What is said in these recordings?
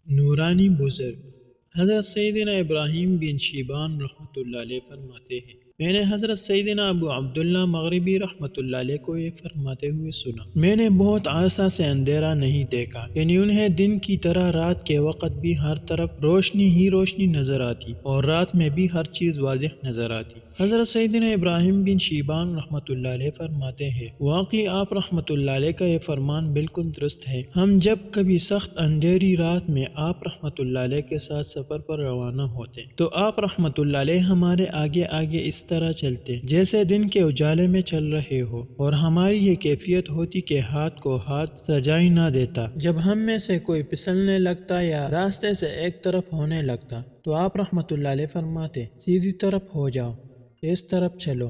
نورانی بزرگ حضرت سیدنا ابراہیم بن شیبان رحمۃ اللہ علیہ فرماتے ہیں، میں نے حضرت سیدنا ابو عبداللہ مغربی رحمۃ اللہ علیہ کو یہ فرماتے ہوئے سنا، میں نے بہت عرصہ سے اندھیرا نہیں دیکھا، یعنی انہیں دن کی طرح رات کے وقت بھی ہر طرف روشنی ہی روشنی نظر آتی اور رات میں بھی ہر چیز واضح نظر آتی۔ حضرت سیدنا ابراہیم بن شیبان رحمۃ اللہ علیہ فرماتے ہیں، واقعی آپ رحمۃ اللہ علیہ کا یہ فرمان بالکل درست ہے۔ ہم جب کبھی سخت اندھیری رات میں آپ رحمۃ اللہ علیہ کے ساتھ سفر پر روانہ ہوتے تو آپ رحمۃ اللہ علیہ ہمارے آگے آگے اس طرح چلتے جیسے دن کے اجالے میں چل رہے ہو، اور ہماری یہ کیفیت ہوتی کہ ہاتھ کو ہاتھ سجائی نہ دیتا۔ جب ہم میں سے کوئی پھسلنے لگتا یا راستے سے ایک طرف ہونے لگتا تو آپ رحمۃ اللہ علیہ فرماتے، سیدھی طرف ہو جاؤ، اس طرف چلو۔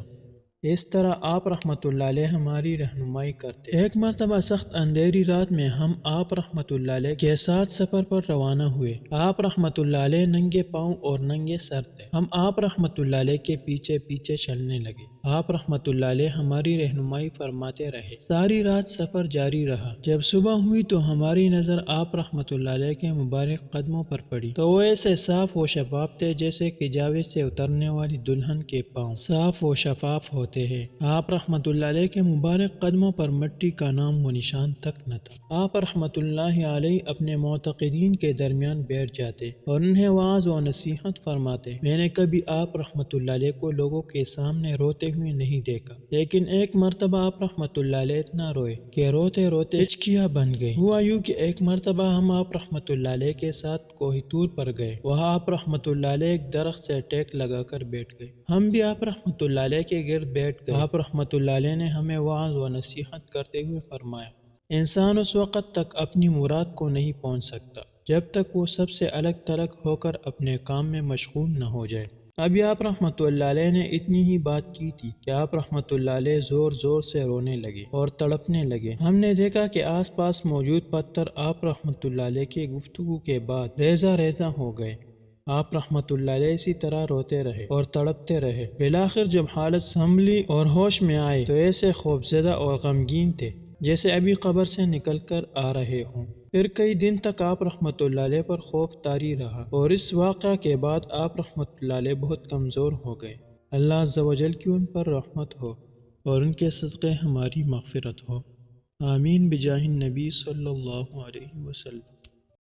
اس طرح آپ رحمۃ اللہ علیہ ہماری رہنمائی کرتے۔ ایک مرتبہ سخت اندھیری رات میں ہم آپ رحمۃ اللہ علیہ کے ساتھ سفر پر روانہ ہوئے۔ آپ رحمۃ اللہ علیہ ننگے پاؤں اور ننگے سر تھے۔ ہم آپ رحمۃ اللہ علیہ کے پیچھے پیچھے چلنے لگے۔ آپ رحمۃ اللہ علیہ ہماری رہنمائی فرماتے رہے۔ ساری رات سفر جاری رہا۔ جب صبح ہوئی تو ہماری نظر آپ رحمۃ اللہ علیہ کے مبارک قدموں پر پڑی تو وہ ایسے صاف و شفاف تھے جیسے کہ جاوے سے اترنے والی دلہن کے پاؤں صاف و شفاف ہوتے ہیں۔ آپ رحمۃ اللہ علیہ کے مبارک قدموں پر مٹی کا نام و نشان تک نہ تھا۔ آپ رحمۃ اللہ علیہ اپنے معتقدین کے درمیان بیٹھ جاتے اور انہیں واعظ و نصیحت فرماتے۔ میں نے کبھی آپ رحمۃ اللہ علیہ کو لوگوں کے سامنے روتے ہوئے نہیں دیکھا، لیکن ایک مرتبہ آپ رحمۃ اللہ علیہ اتنا روئے کہ روتے روتے ہچکیاں بن گئی۔ ہوا یوں کہ ایک مرتبہ ہم آپ رحمۃ اللہ علیہ کے ساتھ کوہ طور پر گئے۔ وہاں آپ رحمۃ اللہ علیہ ایک درخت سے ٹیک لگا کر بیٹھ گئے۔ ہم بھی آپ رحمۃ اللہ علیہ کے گرد بیٹھ گئے۔ آپ رحمۃ اللہ علیہ نے ہمیں واعظ و نصیحت کرتے ہوئے فرمایا، انسان اس وقت تک اپنی مراد کو نہیں پہنچ سکتا جب تک وہ سب سے الگ تھلگ ہو کر اپنے کام میں مشغول نہ ہو جائے۔ ابھی آپ رحمۃ اللہ علیہ نے اتنی ہی بات کی تھی کہ آپ رحمۃ اللہ علیہ زور زور سے رونے لگے اور تڑپنے لگے۔ ہم نے دیکھا کہ آس پاس موجود پتھر آپ رحمۃ اللہ علیہ کی گفتگو کے بعد ریزہ ریزہ ہو گئے۔ آپ رحمۃ اللہ علیہ اسی طرح روتے رہے اور تڑپتے رہے۔ بالآخر جب حالت سنبھلی اور ہوش میں آئے تو ایسے خوفزدہ اور غمگین تھے جیسے ابھی قبر سے نکل کر آ رہے ہوں۔ پھر کئی دن تک آپ رحمۃ اللہ علیہ پر خوف طاری رہا، اور اس واقعہ کے بعد آپ رحمۃ اللہ علیہ بہت کمزور ہو گئے۔ اللہ عز و جل کی ان پر رحمت ہو اور ان کے صدقے ہماری مغفرت ہو، آمین بجاہ النبی صلی اللہ علیہ وسلم۔